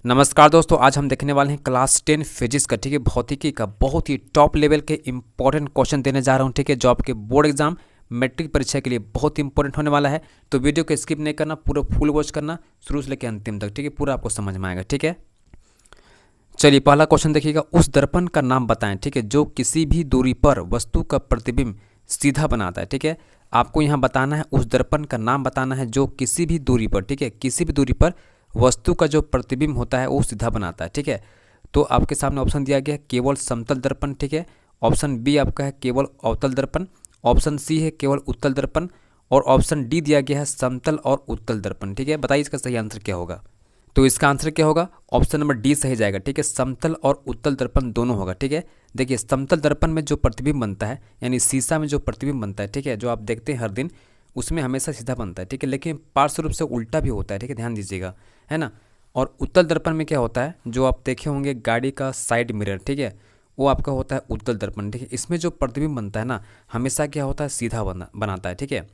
नमस्कार दोस्तों, आज हम देखने वाले हैं क्लास 10 फिजिक्स का, ठीक है, भौतिकी का बहुत ही टॉप लेवल के इंपॉर्टेंट क्वेश्चन देने जा रहा हूं, ठीक है, जो आपके बोर्ड एग्जाम मैट्रिक परीक्षा के लिए बहुत इंपॉर्टेंट होने वाला है। तो वीडियो को स्किप नहीं करना, पूरा फुल वॉच करना शुरू से लेकर अंतिम तक, ठीक है, पूरा आपको समझ में आएगा। ठीक है, चलिए पहला क्वेश्चन देखिएगा। उस दर्पण का नाम बताएं, ठीक है, जो किसी भी दूरी पर वस्तु का प्रतिबिंब सीधा बनाता है। ठीक है, आपको यहाँ बताना है, उस दर्पण का नाम बताना है जो किसी भी दूरी पर, ठीक है, किसी भी दूरी पर वस्तु का जो प्रतिबिंब होता है वो सीधा बनाता है। ठीक है, तो आपके सामने ऑप्शन दिया गया है केवल समतल दर्पण, ठीक है, ऑप्शन बी आपका है केवल अवतल दर्पण, ऑप्शन सी है केवल उत्तल दर्पण और ऑप्शन डी दिया गया है समतल और उत्तल दर्पण। ठीक है, बताइए इसका सही आंसर क्या होगा। तो इसका आंसर क्या होगा, ऑप्शन नंबर डी सही जाएगा। ठीक है, समतल और उत्तल दर्पण दोनों होगा। ठीक है, देखिए समतल दर्पण में जो प्रतिबिंब बनता है, यानी शीशा में जो प्रतिबिंब बनता है, ठीक है, जो आप देखते हैं हर दिन, उसमें हमेशा सीधा बनता है। ठीक है, लेकिन पार्श्व रूप से उल्टा भी होता है। ठीक है, ध्यान दीजिएगा, है ना। और उत्तल दर्पण में क्या होता है, जो आप देखे होंगे गाड़ी का साइड मिरर, ठीक है, वो आपका होता है उत्तल दर्पण। ठीक है, इसमें जो प्रतिबिंब बनता है ना, हमेशा क्या होता है, सीधा बनाता है। ठीक है,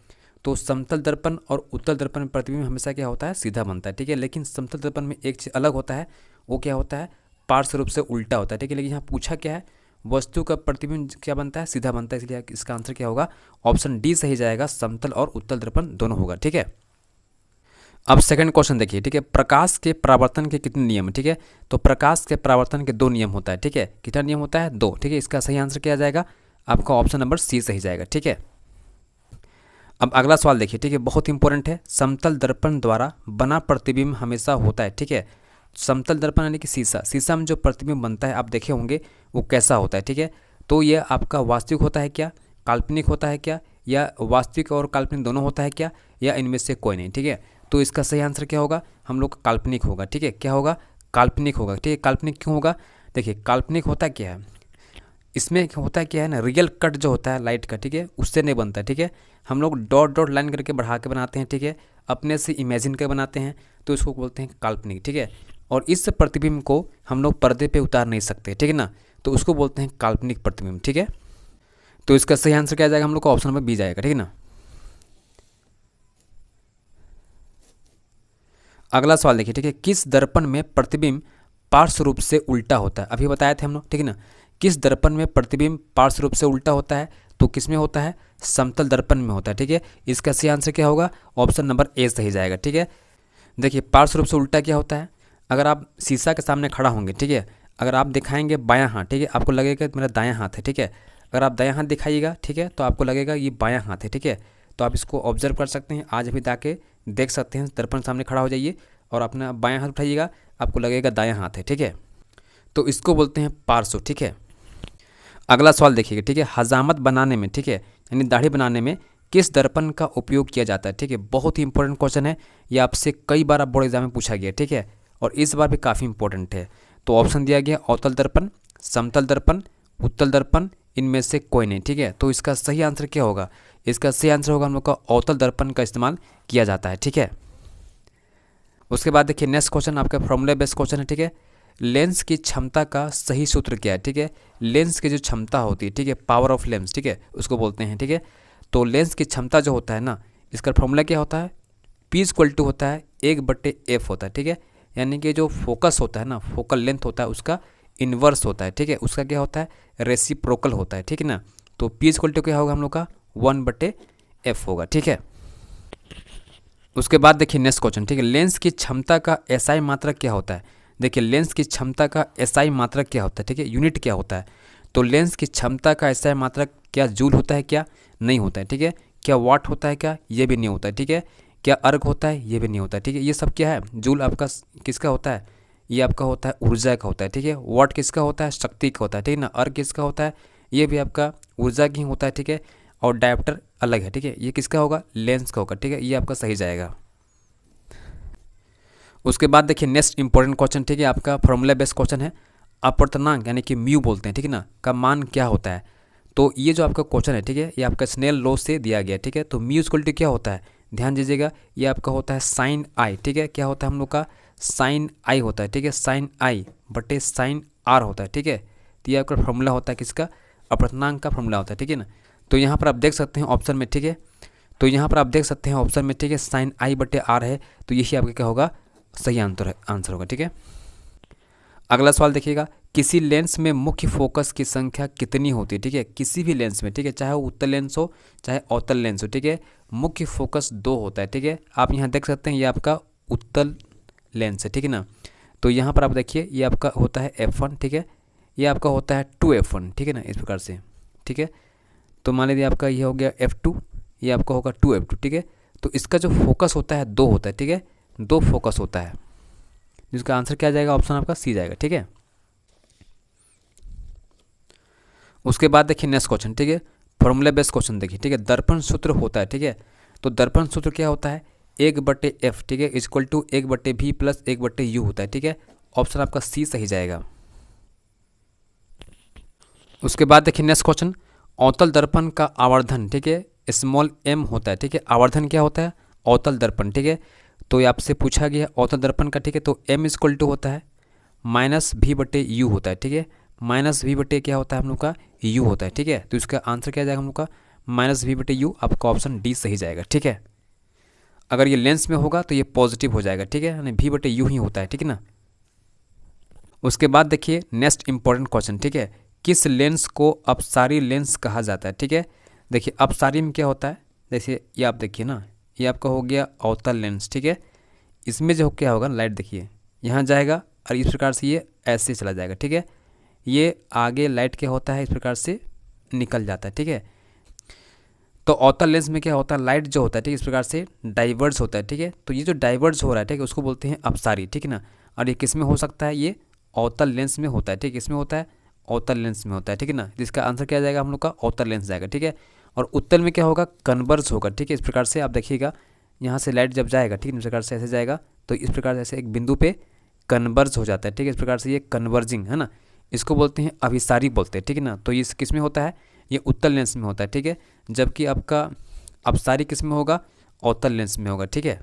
तो समतल दर्पण और उत्तल दर्पण में प्रतिबिंब हमेशा क्या होता है, सीधा बनता है। ठीक है, लेकिन समतल दर्पण में एक चीज़ अलग होता है, वो क्या होता है, पार्श्व रूप से उल्टा होता है। ठीक है, लेकिन यहाँ पूछा क्या है, वस्तु का प्रतिबिंब क्या बनता है, सीधा बनता है, इसलिए इसका आंसर क्या होगा, ऑप्शन डी सही जाएगा, समतल और उत्तल दर्पण दोनों होगा। ठीक है, अब सेकंड क्वेश्चन देखिए। ठीक है, प्रकाश के परावर्तन के कितने नियम है। ठीक है, तो प्रकाश के परावर्तन के दो नियम होता है। ठीक है, कितना नियम होता है, दो। ठीक है, इसका सही आंसर क्या जाएगा, आपका ऑप्शन नंबर सी सही जाएगा। ठीक है, अब अगला सवाल देखिए। ठीक है, बहुत इंपॉर्टेंट है। समतल दर्पण द्वारा बना प्रतिबिंब हमेशा होता है। ठीक है, समतल दर्पण यानी कि शीशा में जो प्रतिबिंब बनता है आप देखे होंगे वो कैसा होता है। ठीक है, तो ये आपका वास्तविक होता है क्या, काल्पनिक होता है क्या, या वास्तविक और काल्पनिक दोनों होता है क्या, या इनमें से कोई नहीं। ठीक है, तो इसका सही आंसर क्या होगा, हम लोग का काल्पनिक होगा। ठीक है, क्या होगा, काल्पनिक होगा। ठीक है, काल्पनिक क्यों होगा, देखिए काल्पनिक होता क्या है, इसमें होता क्या है ना, रियल कट जो होता है लाइट का, ठीक है, उससे नहीं बनता। ठीक है, हम लोग डॉट डॉट लाइन करके बढ़ा के बनाते हैं। ठीक है, अपने से इमेजिन कर बनाते हैं, तो इसको बोलते हैं काल्पनिक। ठीक है, और इस प्रतिबिंब को हम लोग पर्दे पे उतार नहीं सकते, ठीक है ना, तो उसको बोलते हैं काल्पनिक प्रतिबिंब। ठीक है, तो इसका सही आंसर क्या जाएगा, हम लोग का ऑप्शन नंबर बी जाएगा। ठीक है ना। अगला सवाल देखिए। ठीक है, किस दर्पण में प्रतिबिंब पार्श्व रूप से उल्टा होता है, अभी बताए थे हम लोग, ठीक है ना। किस दर्पण में प्रतिबिंब पार्श्व रूप से उल्टा होता है, तो किस में होता है, समतल दर्पण में होता है। ठीक है, इसका सही आंसर क्या होगा, ऑप्शन नंबर ए सही जाएगा। ठीक है, देखिए पार्श्व रूप से उल्टा क्या होता है, अगर आप शीशा के सामने खड़ा होंगे, ठीक है, अगर आप दिखाएंगे बायां हाथ, ठीक है, आपको लगेगा मेरा दायां हाथ है। ठीक है, अगर आप दायां हाथ दिखाइएगा, ठीक है, तो आपको लगेगा ये बायां हाथ है। ठीक है, तो आप इसको ऑब्जर्व कर सकते हैं, आज अभी जाके देख सकते हैं, दर्पण सामने खड़ा हो जाइए और अपना बायां हाथ उठाइएगा, आपको लगेगा दायां हाथ है। ठीक है, तो इसको बोलते हैं पार्श्व। ठीक है, अगला सवाल देखिएगा। ठीक है, हजामत बनाने में, ठीक है, यानी दाढ़ी बनाने में किस दर्पण का उपयोग किया जाता है। ठीक है, बहुत ही इंपॉर्टेंट क्वेश्चन है, ये आपसे कई बार बोर्ड एग्जाम में पूछा गया। ठीक है, और इस बार भी काफ़ी इंपॉर्टेंट है। तो ऑप्शन दिया गया अवतल दर्पण, समतल दर्पण, उत्तल दर्पण, इनमें से कोई नहीं। ठीक है, तो इसका सही आंसर क्या होगा, इसका सही आंसर होगा हम लोग का अवतल दर्पण का इस्तेमाल किया जाता है। ठीक है, उसके बाद देखिए नेक्स्ट क्वेश्चन आपका फॉर्मूला बेस्ड क्वेश्चन है। ठीक है, लेंस की क्षमता का सही सूत्र क्या है। ठीक है, लेंस की जो क्षमता होती है, ठीक है, पावर ऑफ लेंस, ठीक है, उसको बोलते हैं। ठीक है, तो लेंस की क्षमता जो होता है ना, इसका फॉर्मूला क्या होता है, पी इक्वल टू होता है 1/f होता है। ठीक है, यानी कि जो फोकस होता है ना, फोकल लेंथ होता है, उसका इन्वर्स होता है। ठीक है, उसका क्या होता है, रेसिप्रोकल होता है। ठीक है ना, तो पी इक्वल टू क्या होगा हम लोग का 1/f होगा। ठीक है, उसके बाद देखिए नेक्स्ट क्वेश्चन। ठीक है, लेंस की क्षमता का एसआई मात्रक क्या होता है। देखिए लेंस की क्षमता का एसआई मात्रक क्या होता है, ठीक है, यूनिट क्या होता है। तो लेंस की क्षमता का एसआई मात्रक क्या जूल होता है, क्या नहीं होता है। ठीक है, क्या वाट होता है, क्या ये भी नहीं होता है। ठीक है, क्या अर्ग होता है, ये भी नहीं होता है। ठीक है, ये सब क्या है, जूल आपका किसका होता है, ये आपका होता है ऊर्जा का होता है। ठीक है, वाट किसका होता है, शक्ति का होता है। ठीक है ना, अर्ग किसका होता है, ये भी आपका ऊर्जा की होता है। ठीक है, और डायोप्टर अलग है। ठीक है, ये किसका होगा, लेंस का होगा। ठीक है, ये आपका सही जाएगा। उसके बाद देखिए नेक्स्ट इंपॉर्टेंट क्वेश्चन, ठीक है, आपका फॉर्मूला बेस्ड क्वेश्चन है। अपवर्तनांक यानी कि म्यू बोलते हैं, ठीक है ना, का मान क्या होता है। तो ये जो आपका क्वेश्चन है, ठीक है, ये आपका स्नेल लॉ से दिया गया। ठीक है, तो म्यू इक्वल टू क्या होता है, ध्यान दीजिएगा, ये आपका होता है साइन आई। ठीक है, क्या होता है हम लोग का, साइन आई होता है। ठीक है, साइन आई बटे साइन आर होता है। ठीक है, तो ये आपका फॉर्मूला होता है किसका, अपवर्तनांक का फॉर्मूला होता है। ठीक है ना, तो यहाँ पर आप देख सकते हैं ऑप्शन में, ठीक है, तो यहाँ पर आप देख सकते हैं ऑप्शन में, ठीक है, साइन आई बटे आर है, तो यही आपका क्या होगा, सही आंसर होगा। ठीक है, अगला सवाल देखिएगा, किसी लेंस में मुख्य फोकस की संख्या कितनी होती है? ठीक है, किसी भी लेंस में, ठीक है, चाहे वो उत्तल लेंस हो चाहे अवतल लेंस हो, ठीक है, मुख्य फोकस 2 होता है। ठीक है, आप यहाँ देख सकते हैं ये आपका उत्तल लेंस है, ठीक है ना। तो यहाँ पर आप देखिए ये आपका होता है f1, ठीक है, ये आपका होता है 2f1, ठीक है ना, इस प्रकार से। ठीक है, तो मान लीजिए आपका ये हो गया f2, ये आपका होगा 2f2, ठीक है। तो इसका जो फोकस होता है 2 होता है, ठीक है, 2 फोकस होता है, जिसका आंसर क्या जाएगा? ऑप्शन आपका सी जाएगा। ठीक है, उसके बाद देखिए नेक्स्ट क्वेश्चन, ठीक है, फॉर्मूला बेस्ड क्वेश्चन देखिए। ठीक है, दर्पण सूत्र होता है, ठीक है, तो दर्पण सूत्र क्या होता है? 1/f, ठीक है, equal to 1/v plus 1/u होता है। ठीक है, ऑप्शन आपका सी सही जाएगा। उसके बाद देखिए नेक्स्ट क्वेश्चन, अवतल दर्पण का आवर्धन, ठीक है, स्मॉल m होता है। ठीक है, आवर्धन क्या होता है? अवतल दर्पण। ठीक है, तो ये आपसे पूछा गया अवतल दर्पण का, ठीक है, तो m इक्वल टू होता है -v/u होता है। ठीक है, -v/ क्या होता है हम लोग का? u होता है। ठीक है, तो इसका आंसर क्या जाएगा हम लोग का? -v/u, आपका ऑप्शन डी सही जाएगा। ठीक है, अगर ये लेंस में होगा तो ये पॉजिटिव हो जाएगा। ठीक है, यानी v/u ही होता है। ठीक है ना। उसके बाद देखिए नेक्स्ट इंपॉर्टेंट क्वेश्चन, ठीक है, किस लेंस को अपसारी लेंस कहा जाता है? ठीक है, देखिए अपसारी में क्या होता है? जैसे ये आप देखिए ना, ये आपका हो गया अवतल लेंस। ठीक है, इसमें जो क्या होगा, लाइट देखिए यहाँ जाएगा और इस प्रकार से ये ऐसे चला जाएगा। ठीक है, ये आगे लाइट क्या होता है, इस प्रकार से निकल जाता है। ठीक है, तो अवतल लेंस में क्या होता है? लाइट जो होता है, ठीक है, इस प्रकार से डाइवर्ज होता है। ठीक है, तो ये जो डाइवर्ज हो रहा है, ठीक है, उसको बोलते हैं अपसारी। ठीक है ना, और ये किस में हो सकता है? ये अवतल लेंस में होता है। ठीक है, इसमें होता है अवतल लेंस में होता है। ठीक है ना, जिसका आंसर क्या जाएगा हम लोग का? अवतल लेंस जाएगा। ठीक है, और उत्तल में क्या होगा? कन्वर्ज होगा। ठीक है, इस प्रकार से आप देखिएगा यहाँ से लाइट जब जाएगा, ठीक है, इस प्रकार से ऐसे जाएगा, तो इस प्रकार से ऐसे एक बिंदु पे कन्वर्ज हो जाता है। ठीक है, इस प्रकार से ये कन्वर्जिंग है ना, इसको बोलते हैं अभिसारी बोलते हैं। ठीक है ना, तो ये किस में होता है? ये उत्तल लेंस में होता है। ठीक है, जबकि आपका अपसारी किस में होगा? अवतल लेंस में होगा। ठीक है,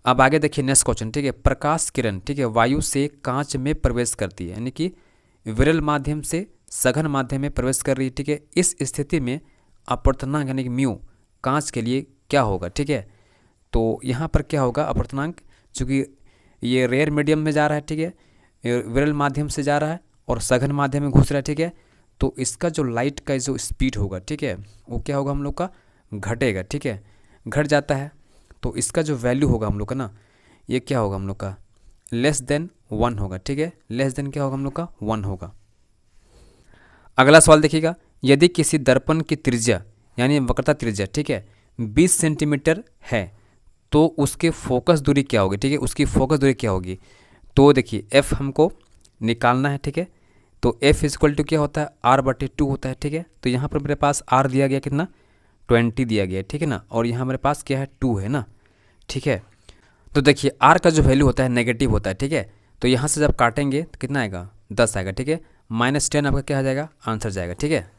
अब आगे देखिए नेक्स्ट क्वेश्चन, ठीक है, प्रकाश किरण, ठीक है, वायु से कांच में प्रवेश करती है, यानी कि विरल माध्यम से सघन माध्यम में प्रवेश कर रही है। ठीक है, इस स्थिति में अपवर्तनांक यानी कि म्यू कांच के लिए क्या होगा? ठीक है, तो यहाँ पर क्या होगा अपवर्तनांक, चूँकि ये रेयर मीडियम में जा रहा है, ठीक है, विरल माध्यम से जा रहा है और सघन माध्यम में घुस रहा है। ठीक है, तो इसका जो लाइट का जो स्पीड होगा, ठीक है, वो क्या होगा हम लोग का? घटेगा। ठीक है, घट जाता है, तो इसका जो वैल्यू होगा हम लोग का ना, ये क्या होगा हम लोग का? <1 होगा। ठीक है, <1 क्या होगा हम लोग का? 1 होगा। अगला सवाल देखिएगा, यदि किसी दर्पण की त्रिज्या यानी वक्रता त्रिज्या, ठीक है, 20 सेंटीमीटर है, तो उसके फोकस दूरी क्या होगी? ठीक है, उसकी फोकस दूरी क्या होगी? तो देखिए f हमको निकालना है। ठीक है, तो f इक्वल टू क्या होता है? r/2 होता है। ठीक है, तो यहाँ पर मेरे पास r दिया गया कितना? 20 दिया गया है। ठीक है ना, और यहाँ मेरे पास क्या है? 2 है ना। ठीक है, तो देखिए r का जो वैल्यू होता है नेगेटिव होता है। ठीक है, तो यहाँ से जब काटेंगे तो कितना आएगा? 10 आएगा। ठीक है, -10 आपका क्या आ जाएगा? आंसर जाएगा। ठीक है,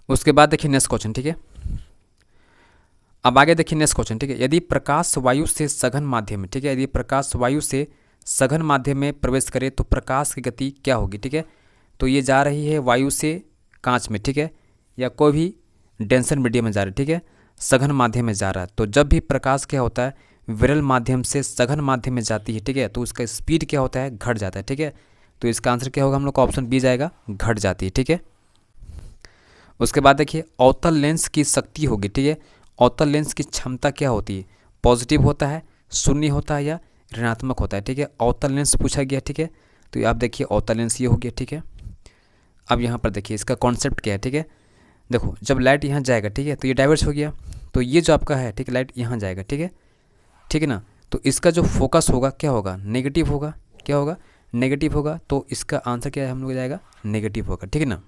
उसके बाद देखिए नेक्स्ट क्वेश्चन, ठीक है, अब आगे देखिए नेक्स्ट क्वेश्चन, ठीक है, यदि प्रकाश वायु से सघन माध्यम में, ठीक है, यदि प्रकाश वायु से सघन माध्यम में प्रवेश करे तो प्रकाश की गति क्या होगी? ठीक है, तो ये जा रही है वायु से कांच में, ठीक है, या कोई भी डेंसर मीडियम में जा रही है, ठीक है, सघन माध्यम में जा रहा है, तो जब भी प्रकाश क्या होता है? विरल माध्यम से सघन माध्यम में जाती है, ठीक है, तो उसका स्पीड क्या होता है? घट जाता है। ठीक है, तो इसका आंसर क्या होगा हम लोग का? ऑप्शन बी जाएगा, घट जाती है। ठीक है, उसके बाद देखिए अवतल लेंस की शक्ति होगी, ठीक है, अवतल लेंस की क्षमता क्या होती है? पॉजिटिव होता है, शून्य होता है या ऋणात्मक होता है? ठीक है, अवतल लेंस पूछा गया। ठीक है, तो आप देखिए अवतल लेंस ये हो गया। ठीक है, अब यहाँ पर देखिए इसका कॉन्सेप्ट क्या है। ठीक है, देखो जब लाइट यहाँ जाएगा, ठीक है, तो ये डाइवर्स हो गया, तो ये जो आपका है, ठीक है, लाइट यहाँ जाएगा। ठीक है, ठीक है ना, तो इसका जो फोकस होगा क्या होगा? नेगेटिव होगा। क्या होगा? नेगेटिव होगा, तो इसका आंसर क्या है हम लोग जाएगा? नेगेटिव होगा। ठीक है ना।